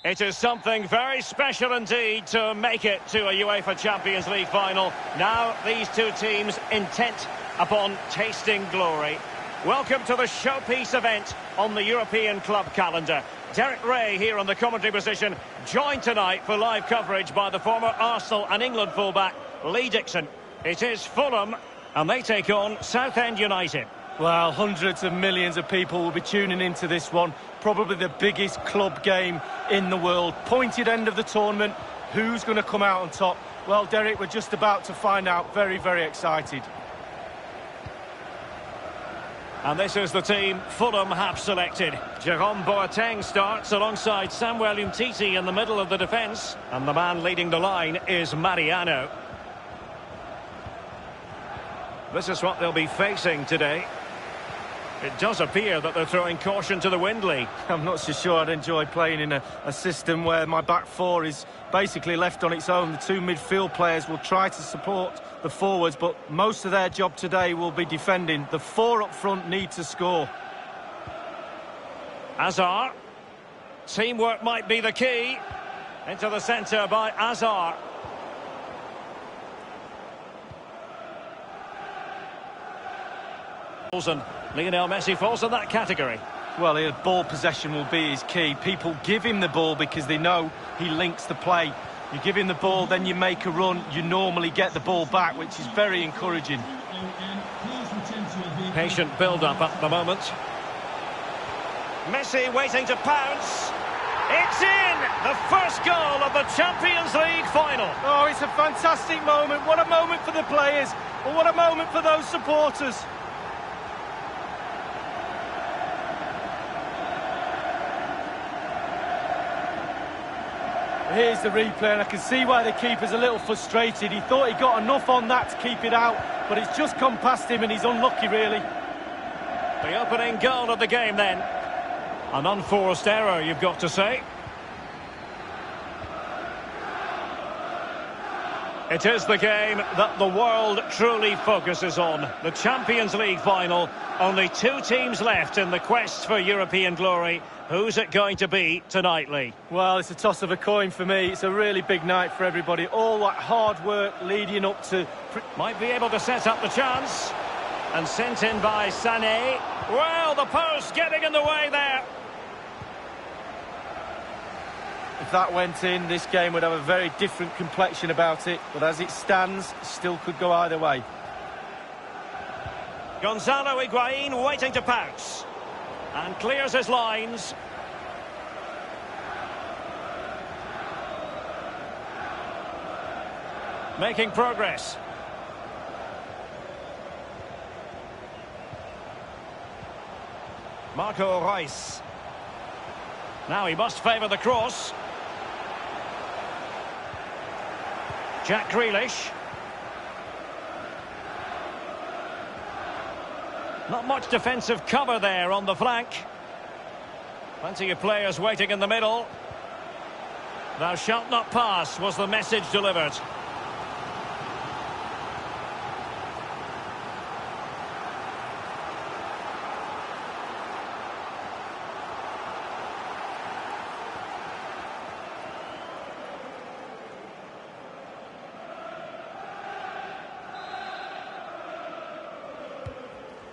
It is something very special indeed to make it to a UEFA Champions League final. Now these two teams intent upon tasting glory. Welcome to the showpiece event on the European club calendar. Derek Ray here on the commentary position, joined tonight for live coverage by the former Arsenal and England fullback Lee Dixon. It is Fulham and they take on Southend United. Well, hundreds of millions of people will be tuning into this one. Probably the biggest club game in the world. Pointed end of the tournament. Who's going to come out on top? Well, Derek, we're just about to find out. Very, very excited. And this is the team Fulham have selected. Jerome Boateng starts alongside Samuel Umtiti in the middle of the defence. And the man leading the line is Mariano. This is what they'll be facing today. It does appear that they're throwing caution to the wind, Lee. I'm not so sure I'd enjoy playing in a system where my back four is basically left on its own. The two midfield players will try to support the forwards, but most of their job today will be defending. The four up front need to score. Azar. Teamwork might be the key. Into the centre by Azar. And Lionel Messi falls in that category. Well, ball possession will be his key. People give him the ball because they know he links the play. You give him the ball, then you make a run, you normally get the ball back, which is very encouraging. Patient build-up at the moment. Messi waiting to pounce. It's in! The first goal of the Champions League final. Oh, it's a fantastic moment. What a moment for the players. But what a moment for those supporters. Here's the replay, and I can see why the keeper's a little frustrated. He thought he got enough on that to keep it out, but it's just come past him and he's unlucky, really. The opening goal of the game, then. An unforced error, you've got to say. It is the game that the world truly focuses on. The Champions League final. Only two teams left in the quest for European glory. Who's it going to be tonight, Lee? Well, it's a toss of a coin for me. It's a really big night for everybody. All that hard work leading up to... Might be able to set up the chance. And sent in by Sané. Well, the post getting in the way there. If that went in, this game would have a very different complexion about it. But as it stands, it still could go either way. Gonzalo Higuain waiting to pounce. And clears his lines. Making progress. Marco Reus. Now he must favour the cross. Jack Grealish. Not much defensive cover there on the flank. Plenty of players waiting in the middle. Thou shalt not pass was the message delivered.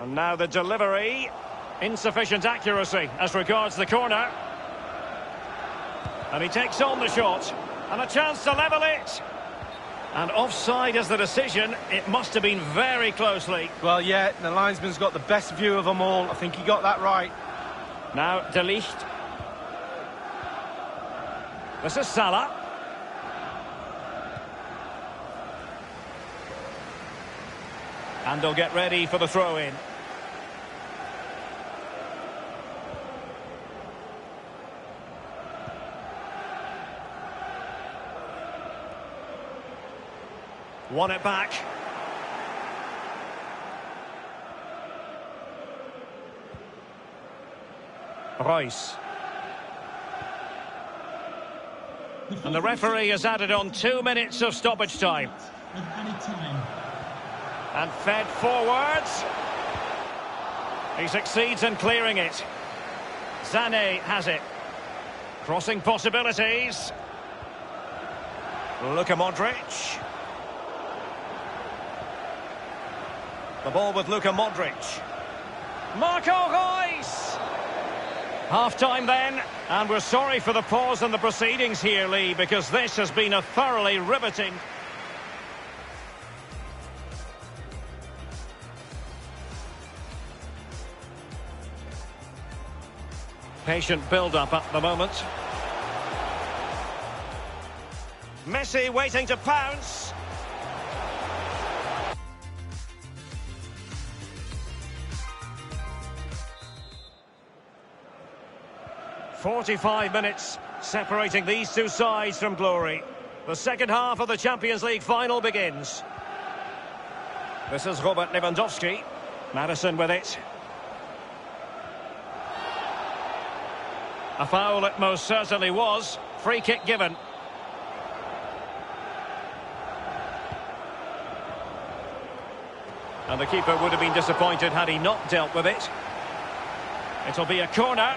And now the delivery. Insufficient accuracy as regards the corner. And he takes on the shot. And a chance to level it. And offside is the decision. It must have been very closely. Well, yeah, the linesman's got the best view of them all. I think he got that right. Now, De Ligt. This is Salah. And they'll get ready for the throw-in. Won it back. Reus. And the referee has added on 2 minutes of stoppage time. And fed forwards. He succeeds in clearing it. Sané has it. Crossing possibilities. Luka Modric. The ball with Luka Modric. Marco Reus. Half-time then, and we're sorry for the pause in the proceedings here, Lee, because this has been a thoroughly riveting... Patient build-up at the moment. Messi waiting to pounce. "45 minutes separating these two sides from glory. The second half of the Champions League final begins. This is Robert Lewandowski. Madison with it. A foul it most certainly was. Free kick given. And the keeper would have been disappointed had he not dealt with it. It'll be a corner.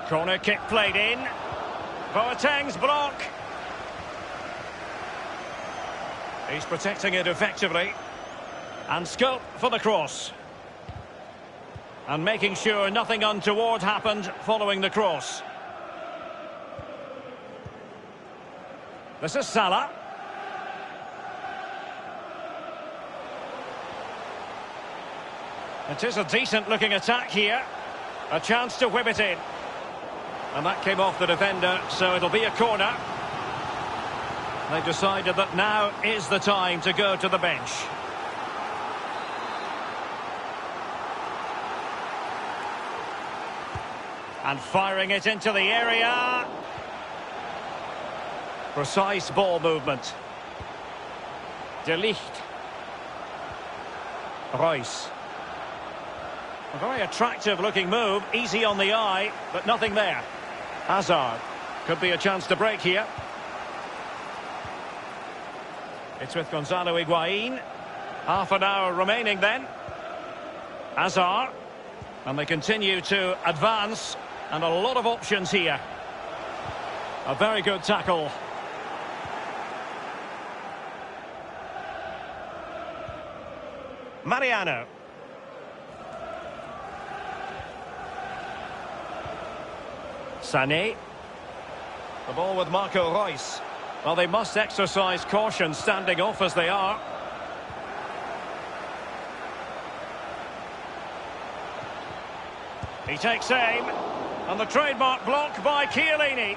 Corner kick played in. Boateng's block. He's protecting it effectively. And scope for the cross. And making sure nothing untoward happened following the cross. This is Salah. It is a decent looking attack here. A chance to whip it in. And that came off the defender, so it'll be a corner. They've decided that now is the time to go to the bench. And firing it into the area. Precise ball movement. De Ligt. Reus. A very attractive looking move, easy on the eye, but nothing there. Hazard. Could be a chance to break here. It's with Gonzalo Higuain. Half an hour remaining then. Hazard. And they continue to advance. And a lot of options here. A very good tackle. Mariano. Sané. The ball with Marco Reus. Well, they must exercise caution standing off as they are. He takes aim. And the trademark block by Chiellini.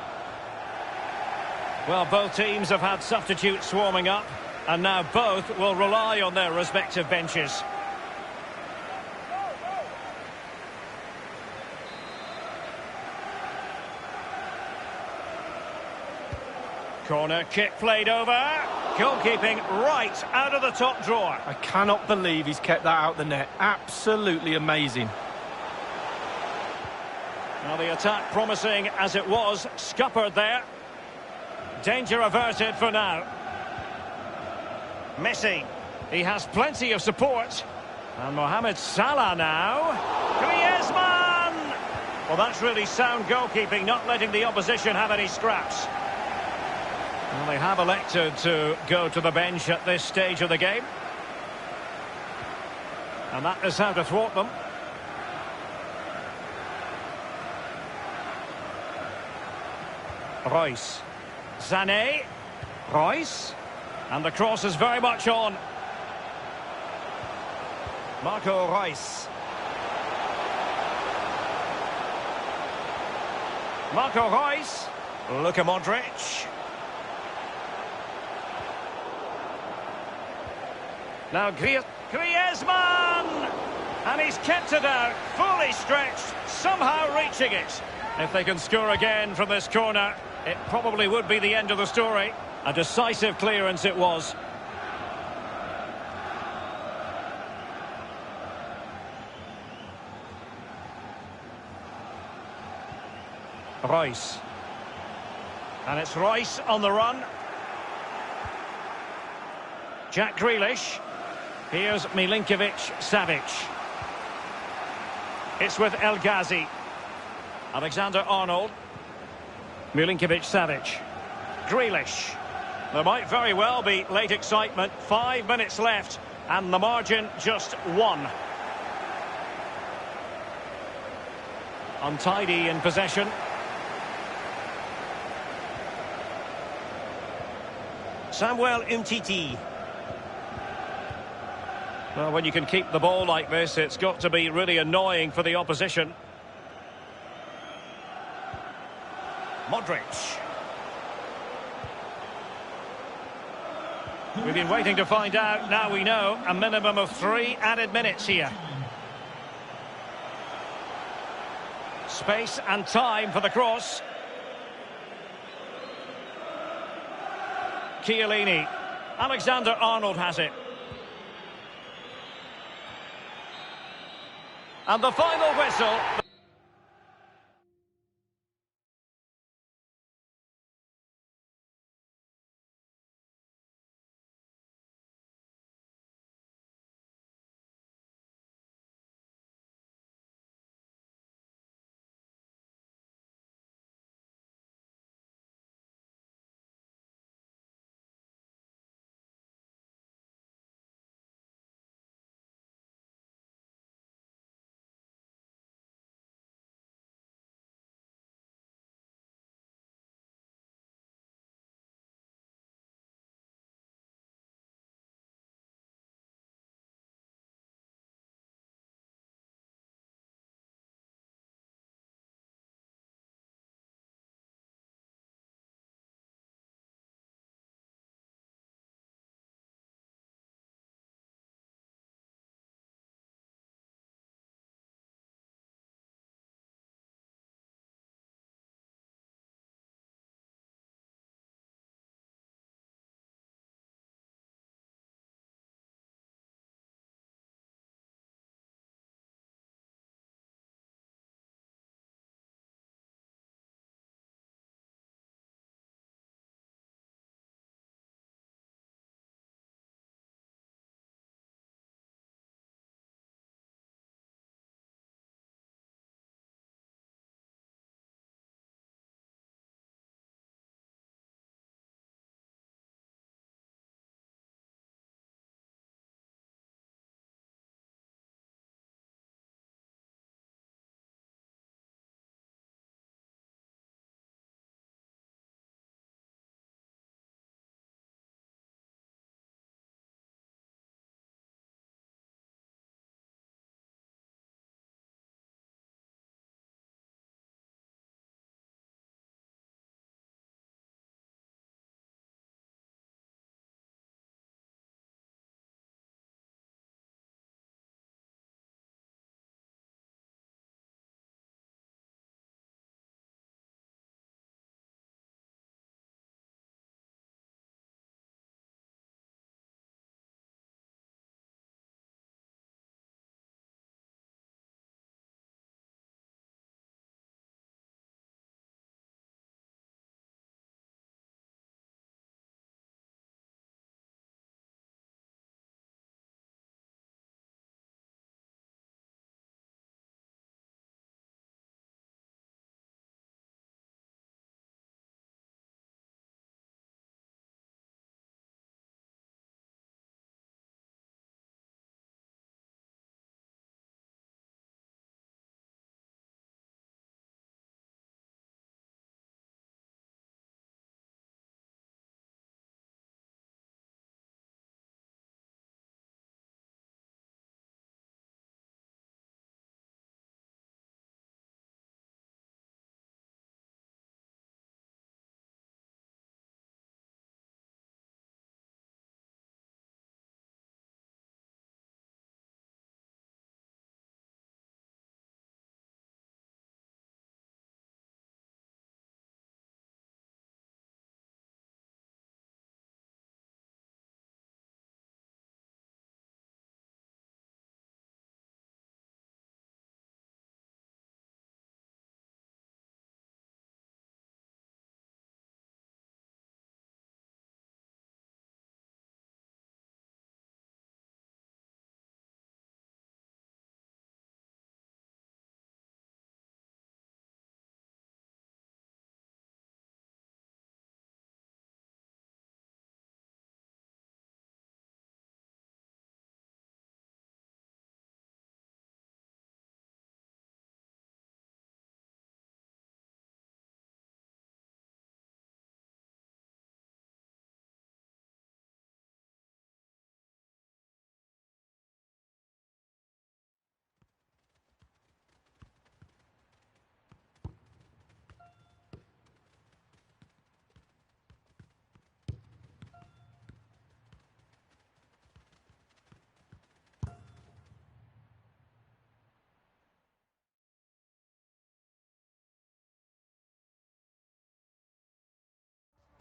Well, both teams have had substitutes swarming up. And now both will rely on their respective benches. Corner kick played over. Goalkeeping right out of the top drawer. I cannot believe he's kept that out the net. Absolutely amazing. Well, the attack promising as it was, scuppered there. Danger averted for now. Messi. He has plenty of support. And Mohamed Salah now. Griezmann! Well, that's really sound goalkeeping, not letting the opposition have any scraps. Well, they have elected to go to the bench at this stage of the game. And that is how to thwart them. Reus. Sané. Reus. And the cross is very much on. Marco Reus. Marco Reus. Luka Modric. Now Griezmann! And he's kept it out, fully stretched, somehow reaching it. If they can score again from this corner, it probably would be the end of the story. A decisive clearance it was. Reus. And it's Rice on the run. Jack Grealish. Here's Milinkovic-Savic. It's with El Ghazi. Alexander-Arnold. Milinkovic-Savic. Grealish. There might very well be late excitement. 5 minutes left, and the margin just 1. Untidy in possession. Samuel Umtiti. Well, when you can keep the ball like this, it's got to be really annoying for the opposition. Modric. We've been waiting to find out. Now we know. A minimum of 3 added minutes here. Space and time for the cross. Chiellini. Alexander-Arnold has it. And the final whistle.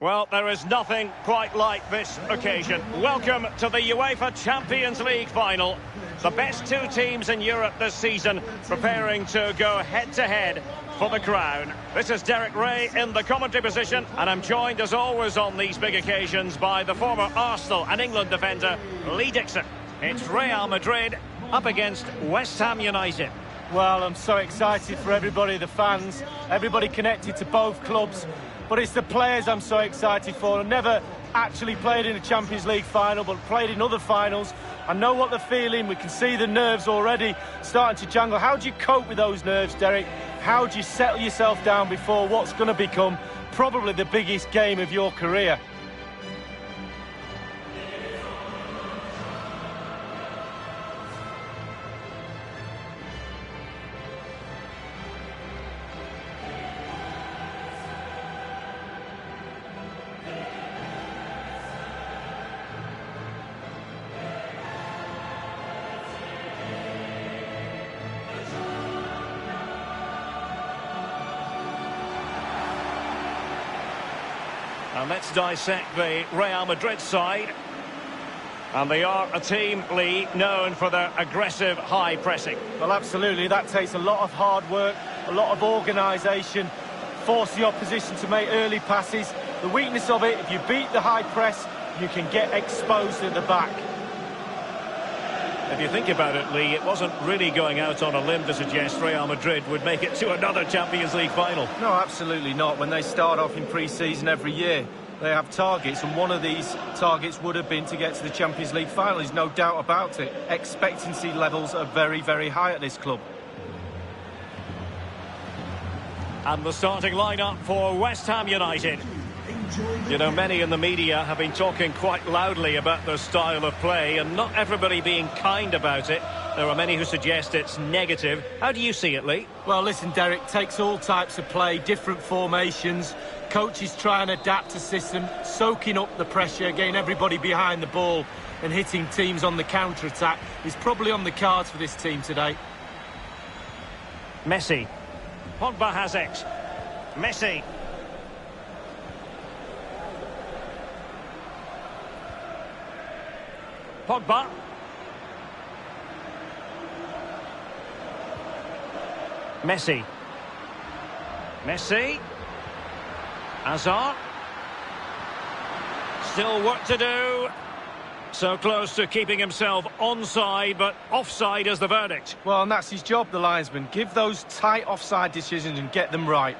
Well, there is nothing quite like this occasion. Welcome to the UEFA Champions League final. The best two teams in Europe this season preparing to go head-to-head for the crown. This is Derek Ray in the commentary position, and I'm joined as always on these big occasions by the former Arsenal and England defender, Lee Dixon. It's Real Madrid up against West Ham United. Well, I'm so excited for everybody, the fans, everybody connected to both clubs. But it's the players I'm so excited for. I've never actually played in a Champions League final, but played in other finals. I know what they're feeling. We can see the nerves already starting to jangle. How do you cope with those nerves, Derek? How do you settle yourself down before what's going to become probably the biggest game of your career? And let's dissect the Real Madrid side. And they are a team, Lee, known for their aggressive high pressing. Well, absolutely. That takes a lot of hard work, a lot of organisation, force the opposition to make early passes. The weakness of it, if you beat the high press, you can get exposed at the back. If you think about it, Lee, it wasn't really going out on a limb to suggest Real Madrid would make it to another Champions League final. No, absolutely not. When they start off in pre-season every year, they have targets, and one of these targets would have been to get to the Champions League final. There's no doubt about it. Expectancy levels are very, very high at this club. And the starting lineup for West Ham United. You know, many in the media have been talking quite loudly about their style of play, and not everybody being kind about it. There are many who suggest it's negative. How do you see it, Lee? Well, listen, Derek, takes all types of play, different formations. Coaches try and adapt a system, soaking up the pressure, getting everybody behind the ball and hitting teams on the counter-attack is probably on the cards for this team today. Messi. Pogba has it. Messi. Pogba. Messi. Messi. Hazard. Still work to do. So close to keeping himself onside, but offside is the verdict. Well, and that's his job, the linesman. Give those tight offside decisions and get them right.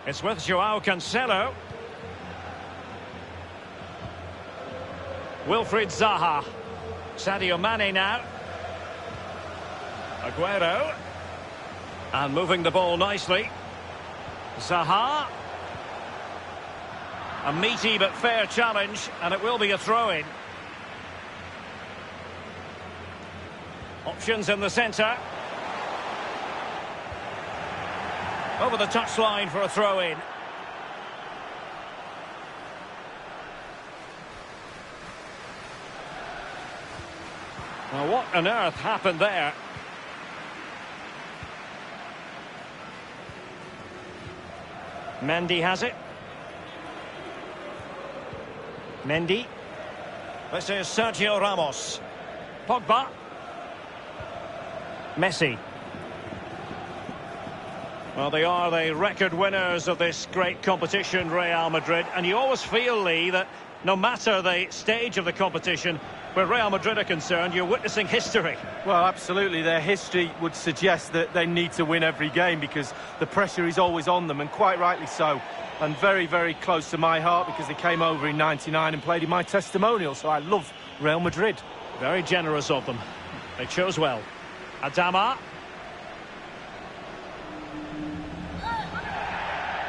It's with Joao Cancelo. Wilfried Zaha. Sadio Mane now. Aguero. And moving the ball nicely. Zaha. A meaty but fair challenge, and it will be a throw-in. Options in the centre. Over the touchline for a throw-in. Now, what on earth happened there? Mendy has it. Mendy. This is Sergio Ramos. Pogba. Messi. Well, they are the record winners of this great competition, Real Madrid. And you always feel, Lee, that no matter the stage of the competition, where Real Madrid are concerned, you're witnessing history. Well, absolutely. Their history would suggest that they need to win every game because the pressure is always on them, and quite rightly so. And very, very close to my heart because they came over in '99 and played in my testimonial, so I love Real Madrid. Very generous of them. They chose well. Adama.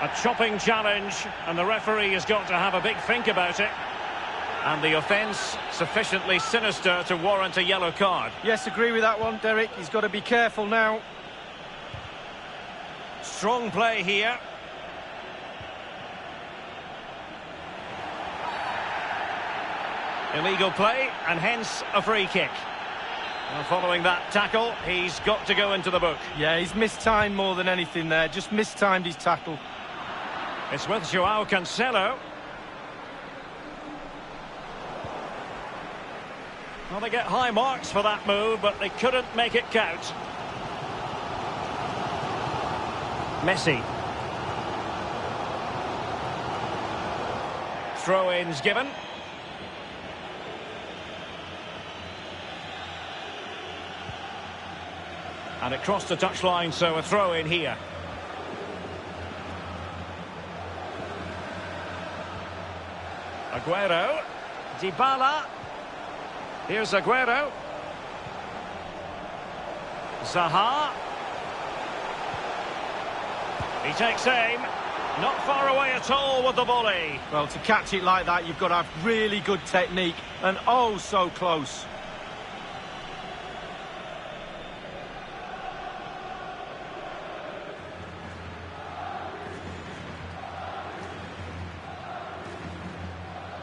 A chopping challenge, and the referee has got to have a big think about it. And the offence sufficiently sinister to warrant a yellow card. Yes, agree with that one, Derek. He's got to be careful now. Strong play here. Illegal play, and hence a free kick. Well, following that tackle, he's got to go into the book. Yeah, he's mistimed more than anything there. Just mistimed his tackle. It's with Joao Cancelo. Well, they get high marks for that move, but they couldn't make it count. Messi. Throw-ins given. And it crossed the touchline, so a throw-in here. Aguero. Dybala. Here's Aguero. Zaha. He takes aim. Not far away at all with the volley. Well, to catch it like that, you've got to have really good technique. And oh, so close.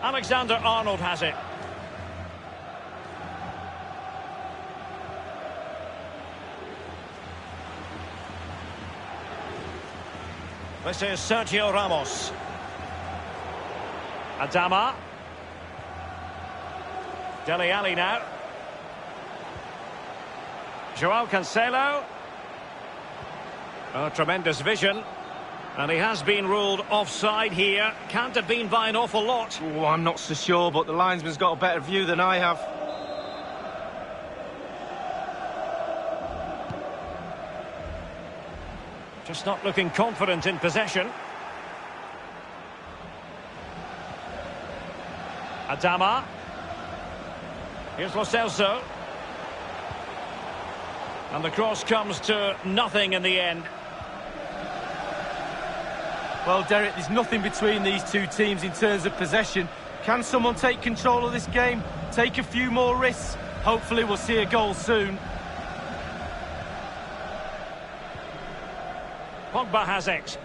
Alexander-Arnold has it. This is Sergio Ramos. Adama. Dele Alli now. Joao Cancelo. Oh, tremendous vision. And he has been ruled offside here. Can't have been by an awful lot. Oh, I'm not so sure, but the linesman's got a better view than I have. Just not looking confident in possession. Adama. Here's Lo Celso. And the cross comes to nothing in the end. Well, Derek, there's nothing between these two teams in terms of possession. Can someone take control of this game? Take a few more risks? Hopefully we'll see a goal soon. Pogba has it.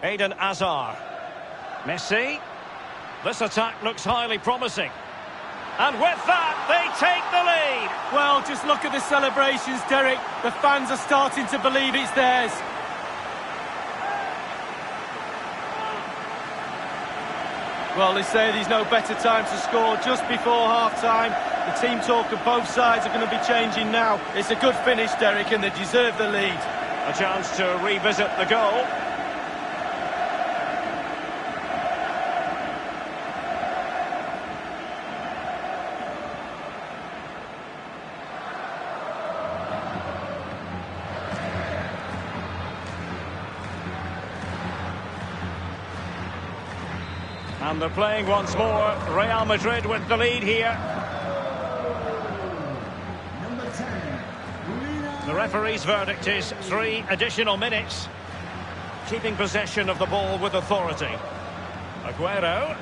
Eden Hazard. Messi. This attack looks highly promising. And with that, they take the lead. Well, just look at the celebrations, Derek. The fans are starting to believe it's theirs. Well, they say there's no better time to score just before half-time. The team talk of both sides are going to be changing now. It's a good finish, Derek, and they deserve the lead. A chance to revisit the goal. And they're playing once more. Real Madrid with the lead here. Number 10, the referee's verdict is 3 additional minutes. Keeping possession of the ball with authority. Aguero.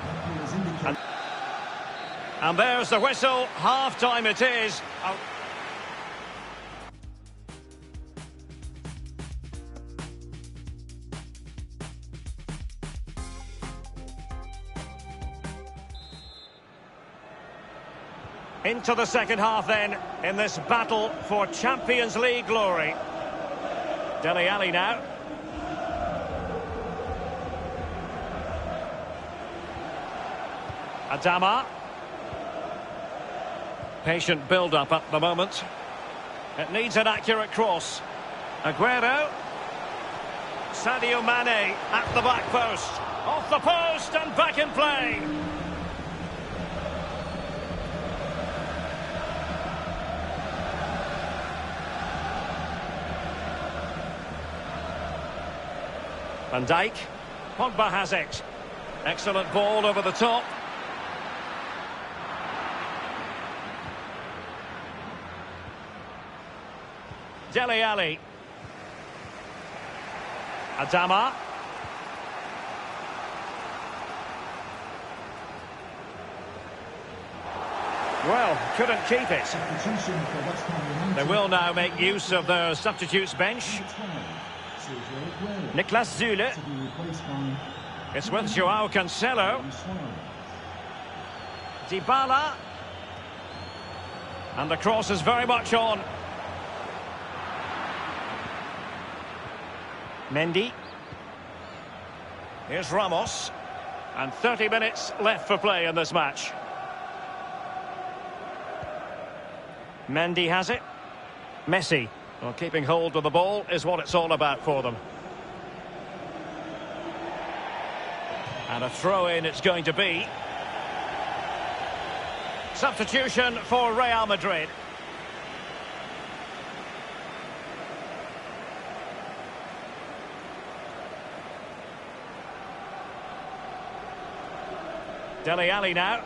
And there's the whistle. Half-time it is. Into the second half then, in this battle for Champions League glory. Dele Alli now. Adama. Patient build-up at the moment. It needs an accurate cross. Aguero. Sadio Mane at the back post. Off the post and back in play. Van Dijk. Pogba has it. Excellent ball over the top. Dele Alli. Adama. Well, couldn't keep it. They will now make use of their substitutes bench. Niklas Süle. It's with Joao Cancelo. Dybala. And the cross is very much on. Mendy. Here's Ramos. And 30 minutes left for play in this match. Mendy has it. Messi. Well, keeping hold of the ball is what it's all about for them. And a throw-in it's going to be. Substitution for Real Madrid. Dele Alli now.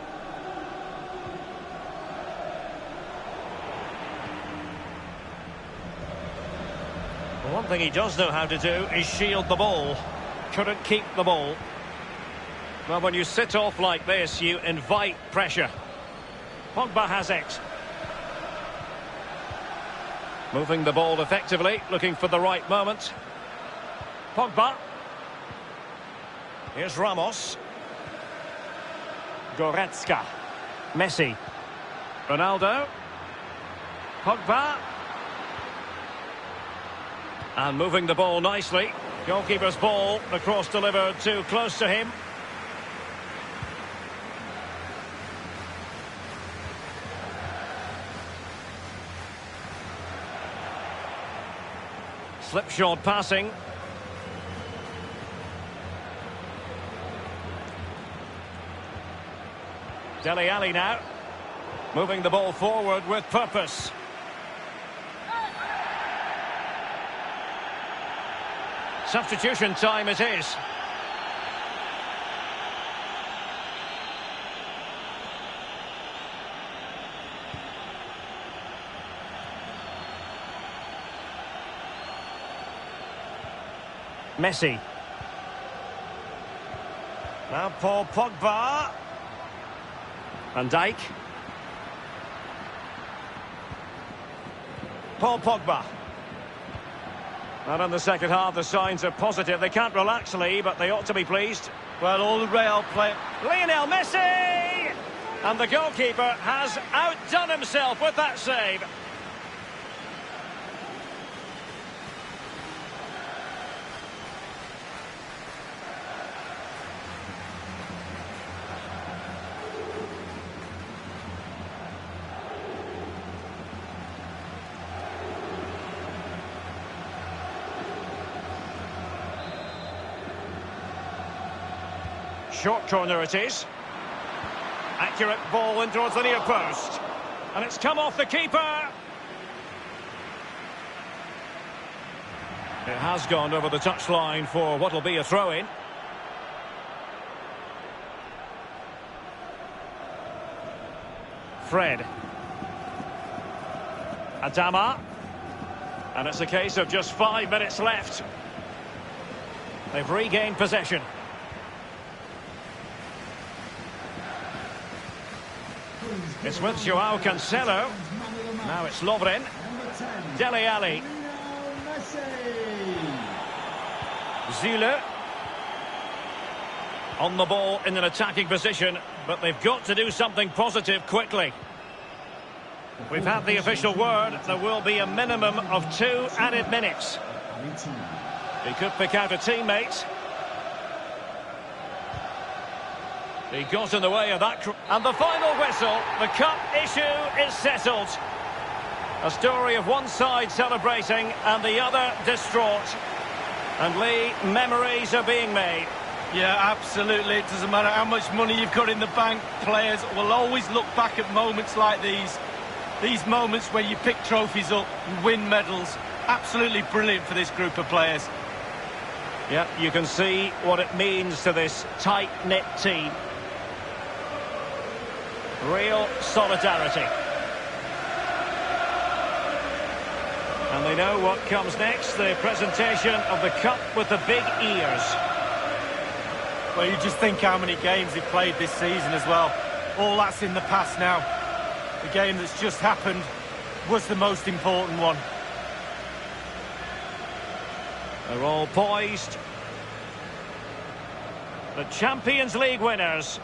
One thing he does know how to do is shield the ball. Couldn't keep the ball. Well, when you sit off like this, you invite pressure. Pogba has it. Moving the ball effectively, looking for the right moment. Pogba. Here's Ramos. Goretzka. Messi. Ronaldo. Pogba. And moving the ball nicely. Goalkeeper's ball, the cross delivered too close to him. Slipshod passing. Dele Alli now. Moving the ball forward with purpose. Substitution time it is. Messi. Now Paul Pogba. Van Dijk. Paul Pogba. And in the second half, the signs are positive. They can't relax, Lee, but they ought to be pleased. Well, all the Real play... Lionel Messi! And the goalkeeper has outdone himself with that save. Short corner it is. Accurate ball in towards the near post. And it's come off the keeper. It has gone over the touchline for what will be a throw-in. Fred. Adama. And it's a case of just 5 minutes left. They've regained possession. It's with Joao Cancelo. Now it's Lovren. Dele Alli. Zule. On the ball in an attacking position, but they've got to do something positive quickly. We've had the official word. There will be a minimum of 2 added minutes. He could pick out a teammate. He got in the way of that. And the final whistle, the cup issue is settled. A story of one side celebrating and the other distraught. And Lee, memories are being made. Yeah, absolutely. It doesn't matter how much money you've got in the bank. Players will always look back at moments like these. These moments where you pick trophies up and win medals. Absolutely brilliant for this group of players. Yeah, you can see what it means to this tight-knit team. Real solidarity. And they know what comes next, the presentation of the cup with the big ears. Well, you just think how many games they've played this season as well. All that's in the past now. The game that's just happened was the most important one. They're all poised. The Champions League winners.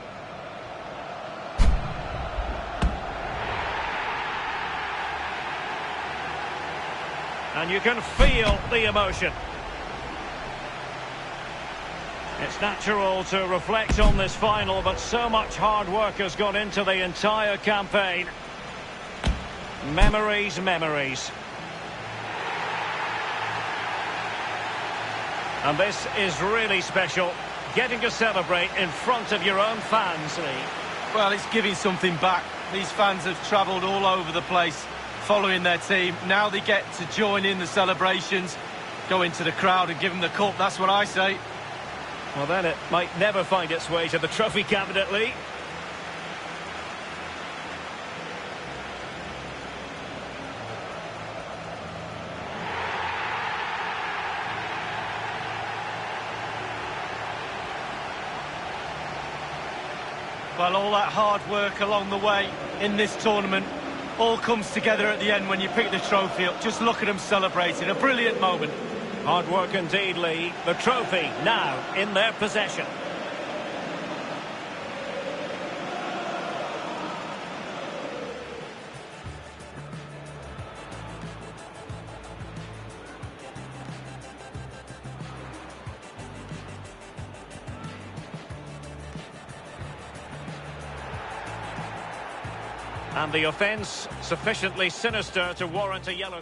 And you can feel the emotion. It's natural to reflect on this final, but so much hard work has gone into the entire campaign. Memories, memories. And this is really special, getting to celebrate in front of your own fans, Lee. Well, it's giving something back. These fans have travelled all over the place following their team. Now they get to join in the celebrations, go into the crowd and give them the cup. That's what I say. Well, then it might never find its way to the trophy cabinet, Lee. Well, all that hard work along the way in this tournament all comes together at the end when you pick the trophy up. Just look at them celebrating. A brilliant moment. Hard work indeed, Lee. The trophy now in their possession. And the offence sufficiently sinister to warrant a yellow.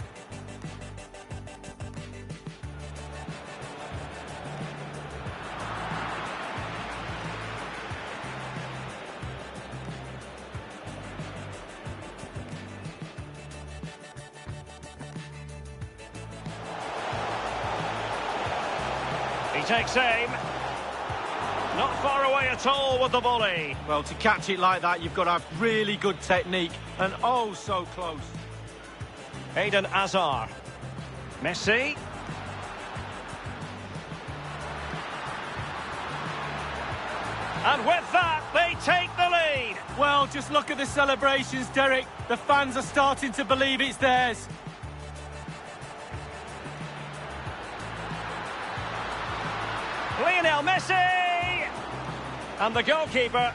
He takes aim. Not far away at all with the volley. Well, to catch it like that, you've got to have really good technique. And oh, so close. Eden Hazard. Messi. And with that, they take the lead. Well, just look at the celebrations, Derek. The fans are starting to believe it's theirs. Lionel Messi! And the goalkeeper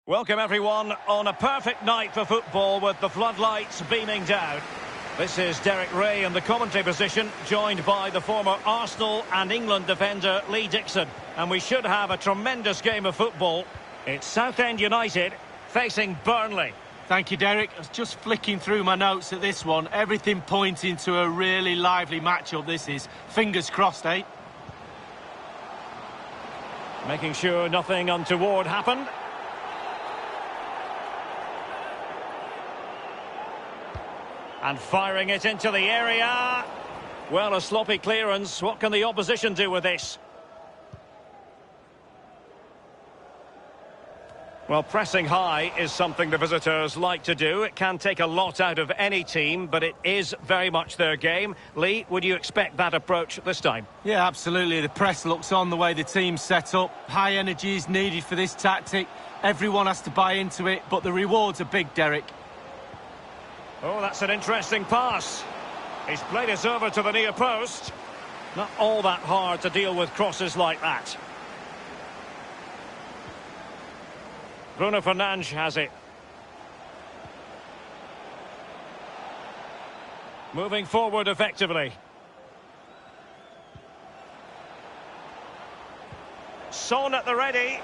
Welcome everyone on a perfect night for football with the floodlights beaming down. This is Derek Ray in the commentary position, joined by the former Arsenal and England defender Lee Dixon. And we should have a tremendous game of football. It's Southend United facing Burnley. Thank you, Derek. I was just flicking through my notes at this one. Everything pointing to a really lively matchup this is. Fingers crossed, eh? Making sure nothing untoward happened. And firing it into the area. Well, a sloppy clearance. What can the opposition do with this? Well, pressing high is something the visitors like to do. It can take a lot out of any team, but it is very much their game. Lee, would you expect that approach this time? Yeah, absolutely. The press looks on the way the team's set up. High energy is needed for this tactic. Everyone has to buy into it, but the rewards are big, Derek. Oh, that's an interesting pass. He's played it over to the near post. Not all that hard to deal with crosses like that. Bruno Fernandes has it. Moving forward effectively. Son at the ready.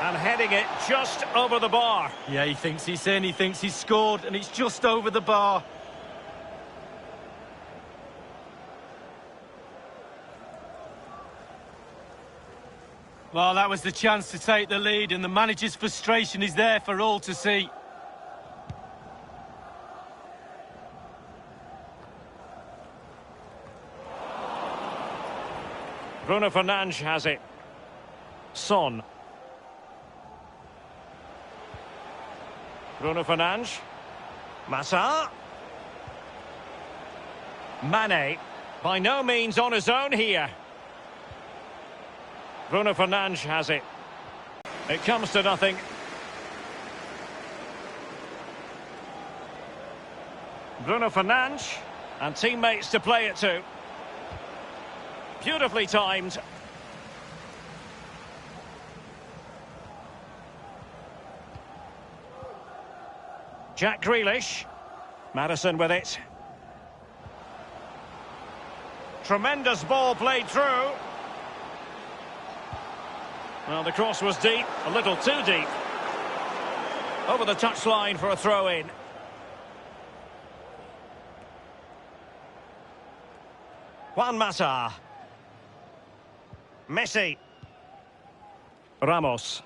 And heading it just over the bar. Yeah, he thinks he's in, he thinks he's scored, and it's just over the bar. Well, that was the chance to take the lead, and the manager's frustration is there for all to see. Bruno Fernandes has it. Son. Bruno Fernandes. Mata. Mane. By no means on his own here. Bruno Fernandes has it. It comes to nothing. Bruno Fernandes. And teammates to play it to. Beautifully timed. Jack Grealish. Maddison with it. Tremendous ball played through. Well, the cross was deep, a little too deep. Over the touchline for a throw-in. Juan Mata. Messi. Ramos.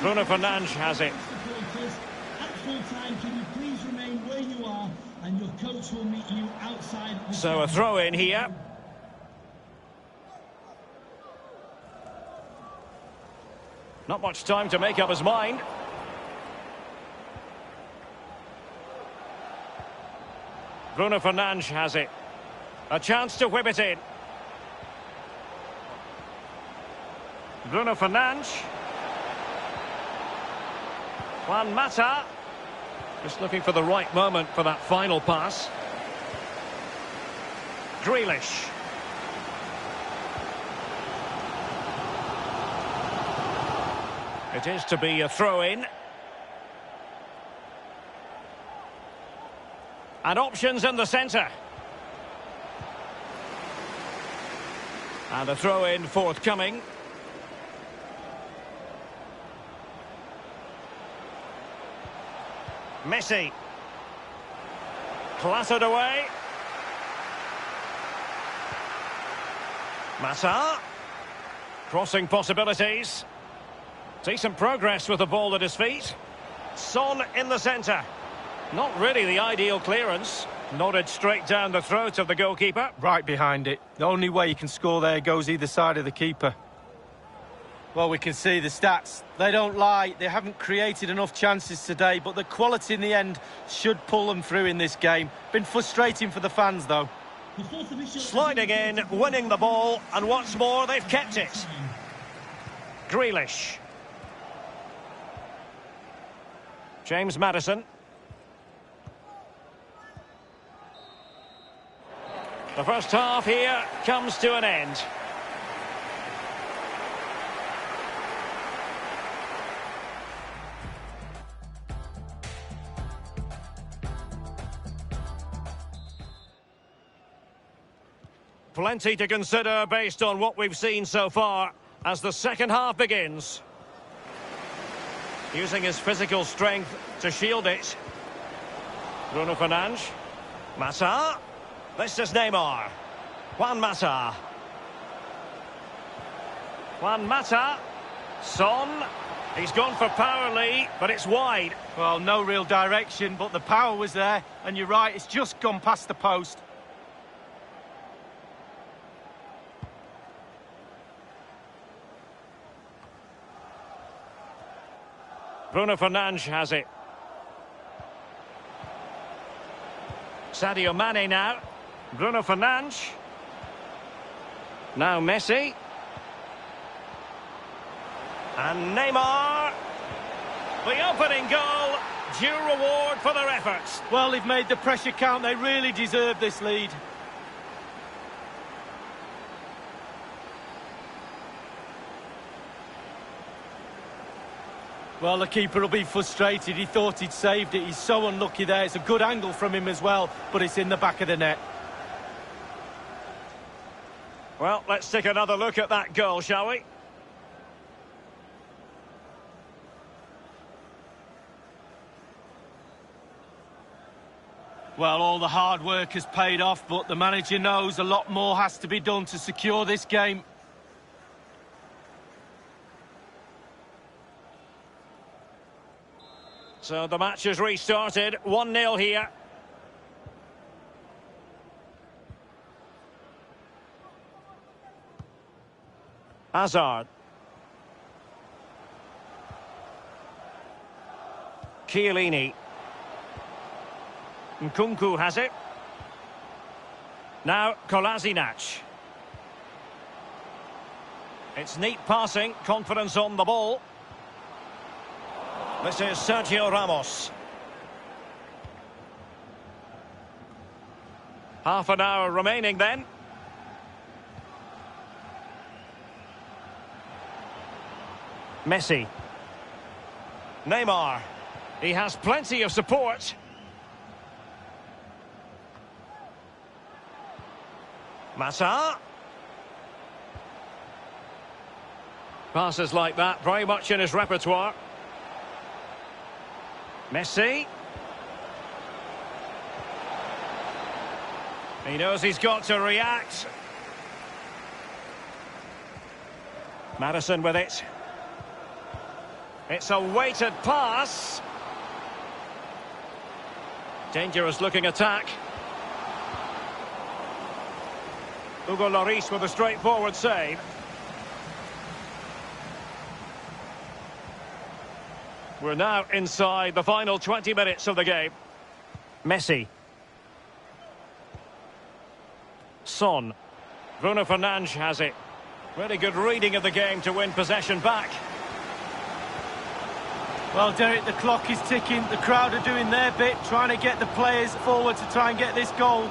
Bruno Fernandes has it. At full time, can you please remain where you are, and your coach will meet you outside. So a throw-in here. Not much time to make up his mind. Bruno Fernandes has it. A chance to whip it in. Bruno Fernandes. Juan Mata. Just looking for the right moment for that final pass. Grealish. It is to be a throw-in. And options in the centre. And a throw-in forthcoming. Messi. Clattered away. Mata. Crossing possibilities. Decent progress with the ball at his feet. Son in the centre. Not really the ideal clearance. Nodded straight down the throat of the goalkeeper. Right behind it. The only way you can score there goes either side of the keeper. Well, we can see the stats. They don't lie. They haven't created enough chances today, but the quality in the end should pull them through in this game. Been frustrating for the fans, though. Sliding in, winning the ball, and what's more, they've kept it. Grealish. James Maddison. The first half here comes to an end. plenty to consider based on what we've seen so far as the second half begins. Using his physical strength to shield it. Bruno Fernandes. Mata. This is Neymar. Juan Mata. Juan Mata. Son. He's gone for power, Lee, but it's wide. Well, no real direction, but the power was there. And you're right, it's just gone past the post. Bruno Fernandes has it. Sadio Mane now. Bruno Fernandes. Now Messi. And Neymar. The opening goal. Due reward for their efforts. Well, they've made the pressure count. They really deserve this lead. Well, the keeper will be frustrated. He thought he'd saved it. He's so unlucky there. It's a good angle from him as well, but it's in the back of the net. Well, let's take another look at that goal, shall we? Well, all the hard work has paid off, but the manager knows a lot more has to be done to secure this game. So the match has restarted. 1-0 here. Hazard. Chiellini. Nkunku has it. Now Kolasinac. It's neat passing, confidence on the ball. This is Sergio Ramos. Half an hour remaining then. Messi. Neymar. He has plenty of support. Mata. Passes like that, very much in his repertoire. Messi. He knows he's got to react. Maddison with it. It's a weighted pass. Dangerous looking attack. Hugo Lloris with a straightforward save. We're now inside the final 20 minutes of the game. Messi. Son. Bruno Fernandes has it. Really good reading of the game to win possession back. Well, Derek, the clock is ticking. The crowd are doing their bit, trying to get the players forward to try and get this goal.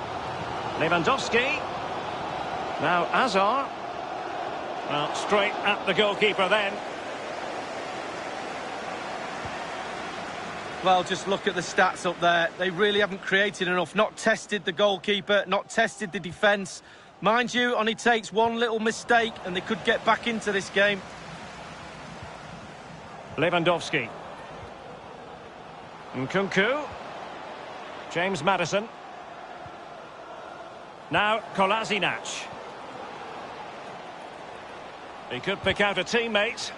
Lewandowski. Now Hazard. Well, straight at the goalkeeper then. Well, just look at the stats up there. They really haven't created enough. Not tested the goalkeeper, not tested the defence. Mind you, only takes one little mistake and they could get back into this game. Lewandowski. Nkunku. James Maddison. Now Kolasinac. He could pick out a teammate.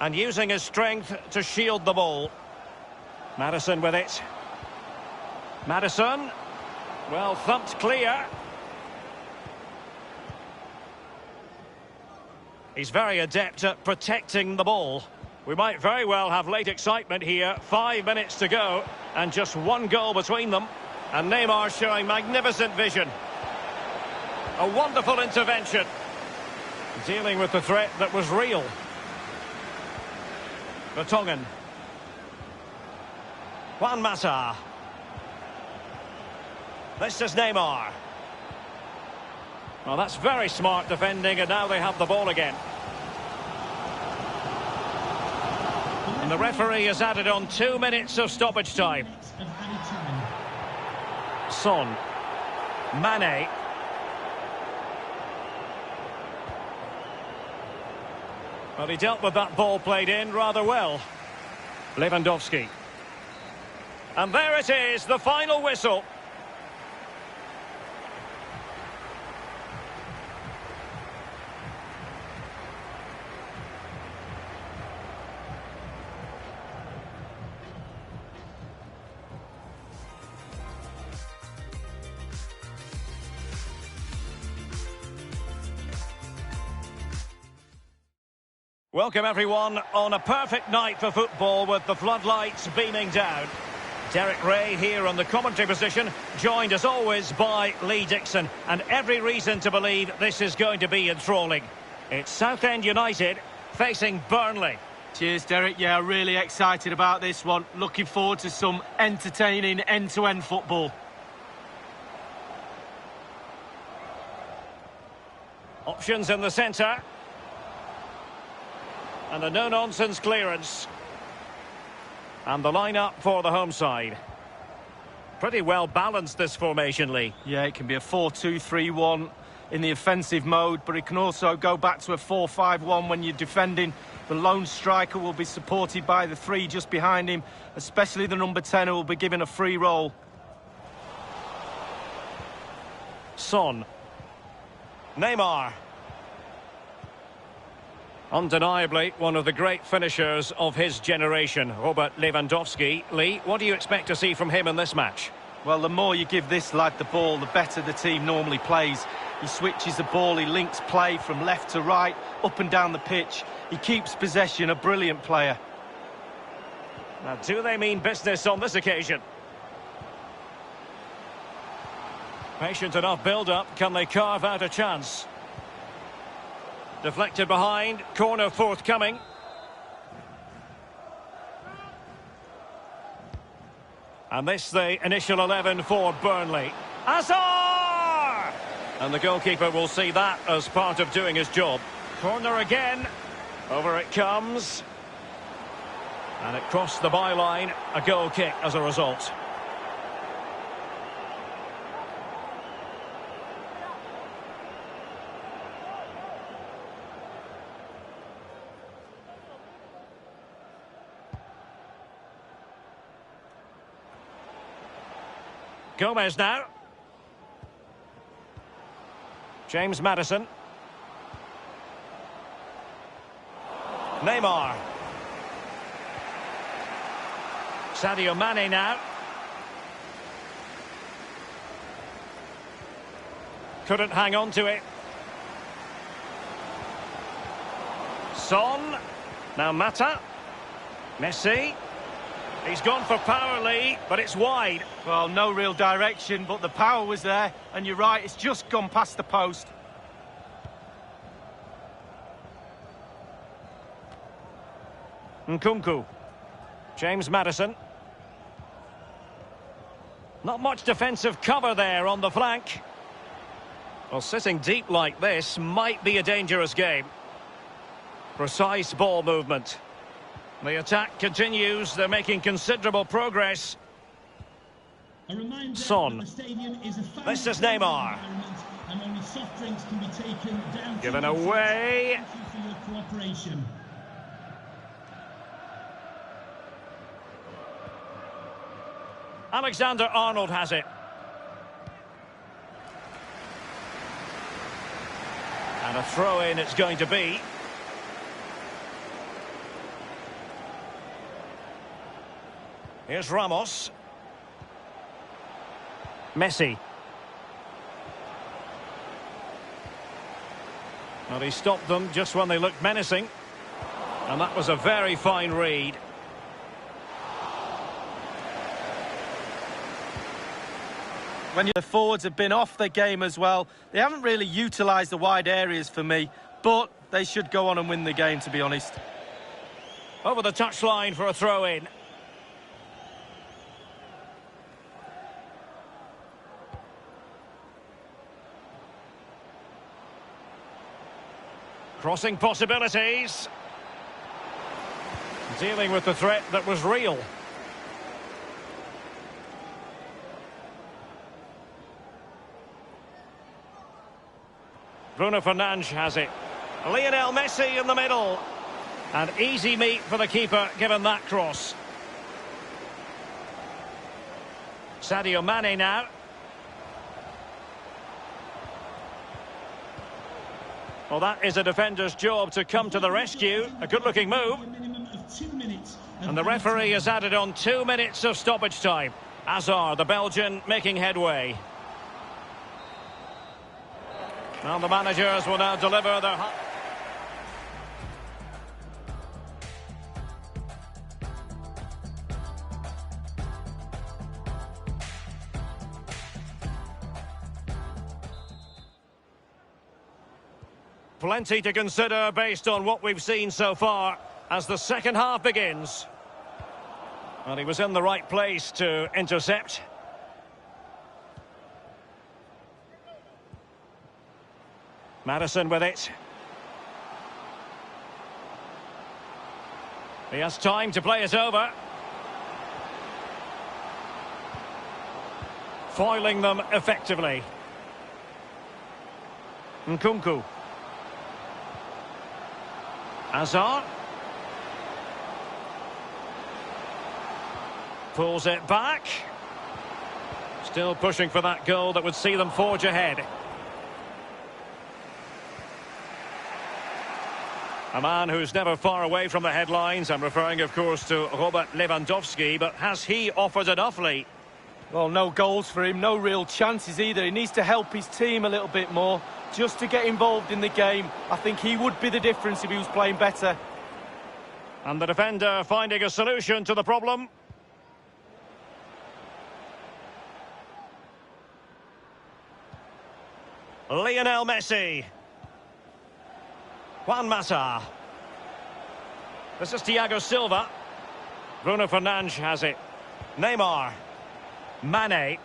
And using his strength to shield the ball. Maddison with it. Maddison. Well, thumped clear. He's very adept at protecting the ball. We might very well have late excitement here. 5 minutes to go. And just one goal between them. And Neymar showing magnificent vision. A wonderful intervention. Dealing with the threat that was real. Vertonghen. Juan Mata. This is Neymar. Well, that's very smart defending, and now they have the ball again. And the referee has added on 2 minutes of stoppage time. Son. Mane. Well, he dealt with that ball played in rather well. Lewandowski. And there it is, the final whistle. Welcome everyone on a perfect night for football with the floodlights beaming down. Derek Ray here on the commentary position, joined as always by Lee Dixon, and every reason to believe this is going to be enthralling. It's Southend United facing Burnley. Cheers, Derek. Yeah, really excited about this one. Looking forward to some entertaining end-to-end football. Options in the centre. And a no-nonsense clearance. And the line-up for the home side. Pretty well balanced, this formation, Lee. Yeah, it can be a 4-2-3-1 in the offensive mode, but it can also go back to a 4-5-1 when you're defending. The lone striker will be supported by the three just behind him, especially the number 10 who will be given a free role. Son. Neymar. Undeniably, one of the great finishers of his generation, Robert Lewandowski. Lee, what do you expect to see from him in this match? Well, the more you give this lad the ball, the better the team normally plays. He switches the ball, he links play from left to right, up and down the pitch. He keeps possession, a brilliant player. Now, do they mean business on this occasion? Patient enough build-up, can they carve out a chance? Deflected behind, corner forthcoming. And this the initial 11 for Burnley. Hazard! And the goalkeeper will see that as part of doing his job. Corner again. Over it comes. And it crossed the byline. A goal kick as a result. Gomez now. James Maddison. Neymar. Sadio Mane now. Couldn't hang on to it. Son. Now Mata. Messi. He's gone for power, Lee, but it's wide. Well, no real direction, but the power was there. And you're right, it's just gone past the post. Nkunku. James Maddison. Not much defensive cover there on the flank. Well, sitting deep like this might be a dangerous game. Precise ball movement. The attack continues. They're making considerable progress. Son. This is Neymar. Given away. Alexander-Arnold has it. And a throw-in it's going to be. Here's Ramos. Messi. Well, he stopped them just when they looked menacing. And that was a very fine read. When the forwards have been off their game as well, they haven't really utilised the wide areas for me, but they should go on and win the game, to be honest. Over the touchline for a throw-in. Crossing possibilities. Dealing with the threat that was real. Bruno Fernandes has it. Lionel Messi in the middle. And easy meat for the keeper, given that cross. Sadio Mane now. Well, that is a defender's job to come to the rescue. A good-looking move. And the referee has added on 2 minutes of stoppage time. Hazard, the Belgian, making headway. Now the managers will now deliver their... Plenty to consider based on what we've seen so far as the second half begins. And he was in the right place to intercept. Maddison with it. He has time to play it over. Foiling them effectively. Nkunku. Hazard. Pulls it back. Still pushing for that goal that would see them forge ahead. A man who's never far away from the headlines. I'm referring, of course, to Robert Lewandowski, but has he offered enough, Lee? Well, no goals for him, no real chances either. He needs to help his team a little bit more, just to get involved in the game. I think he would be the difference if he was playing better. And the defender finding a solution to the problem. Lionel Messi. Juan Mata. This is Thiago Silva. Bruno Fernandes has it. Neymar. Mane.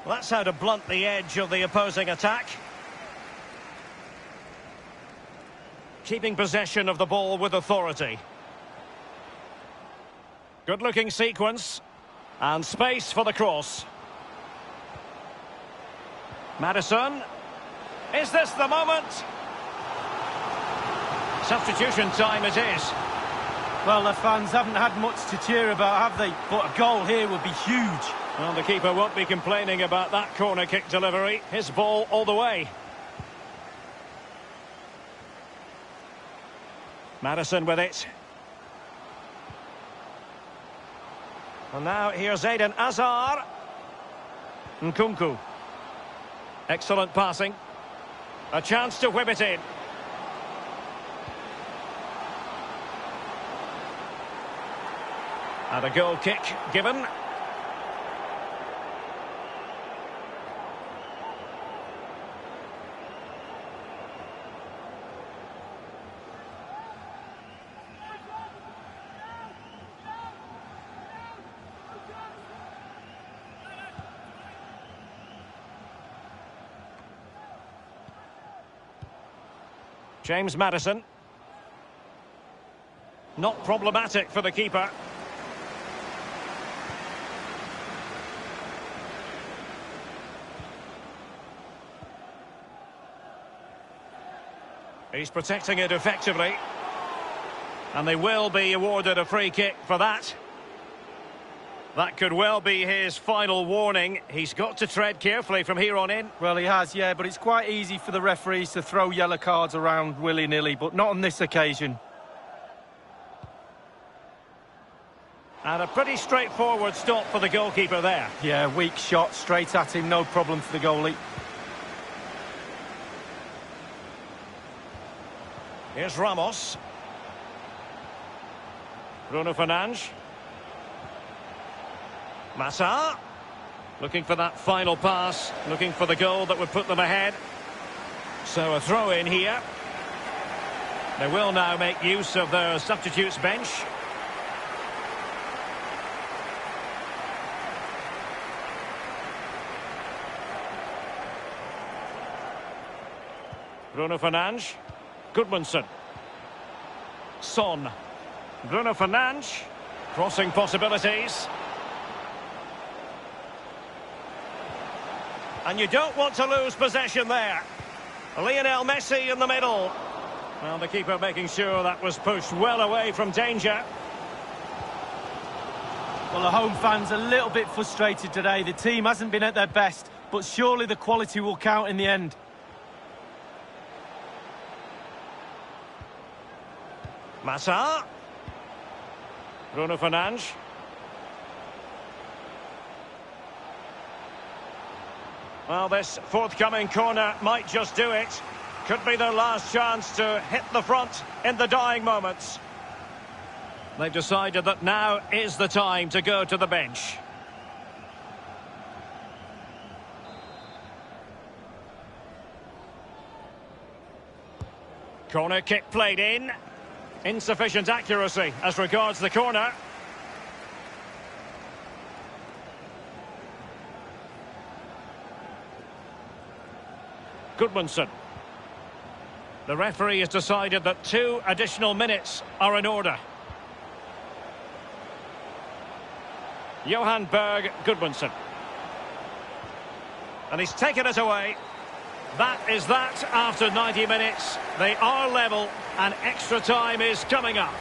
Well, that's how to blunt the edge of the opposing attack. Keeping possession of the ball with authority. Good-looking sequence. And space for the cross. Maddison. Is this the moment? Substitution time it is. Well, the fans haven't had much to cheer about, have they? But a goal here would be huge. Well, the keeper won't be complaining about that corner kick delivery. His ball all the way. Maddison with it. And now here's Eden Hazard. Nkunku. Excellent passing. A chance to whip it in. And a goal kick given. James Maddison. Not problematic for the keeper. He's protecting it effectively. And they will be awarded a free kick for that. That could well be his final warning. He's got to tread carefully from here on in. Well, he has, yeah, but it's quite easy for the referees to throw yellow cards around willy-nilly, but not on this occasion. And a pretty straightforward stop for the goalkeeper there. Yeah, weak shot, straight at him, no problem for the goalie. Here's Ramos. Bruno Fernandes. Mata. Looking for that final pass. Looking for the goal that would put them ahead. So a throw in here. They will now make use of their substitutes bench. Bruno Fernandes. Goodmanson. Son. Bruno Fernandes. Crossing possibilities. And you don't want to lose possession there. Lionel Messi in the middle. Well, the keeper making sure that was pushed well away from danger. Well, the home fans are a little bit frustrated today. The team hasn't been at their best, but surely the quality will count in the end. Massa. Bruno Fernandes. Well, this forthcoming corner might just do it. Could be their last chance to hit the front in the dying moments. They've decided that now is the time to go to the bench. Corner kick played in. Insufficient accuracy as regards the corner. Goodmanson. The referee has decided that 2 additional minutes are in order. Johan Berg Goodmanson. And he's taken it away. That is that after 90 minutes. They are level and extra time is coming up.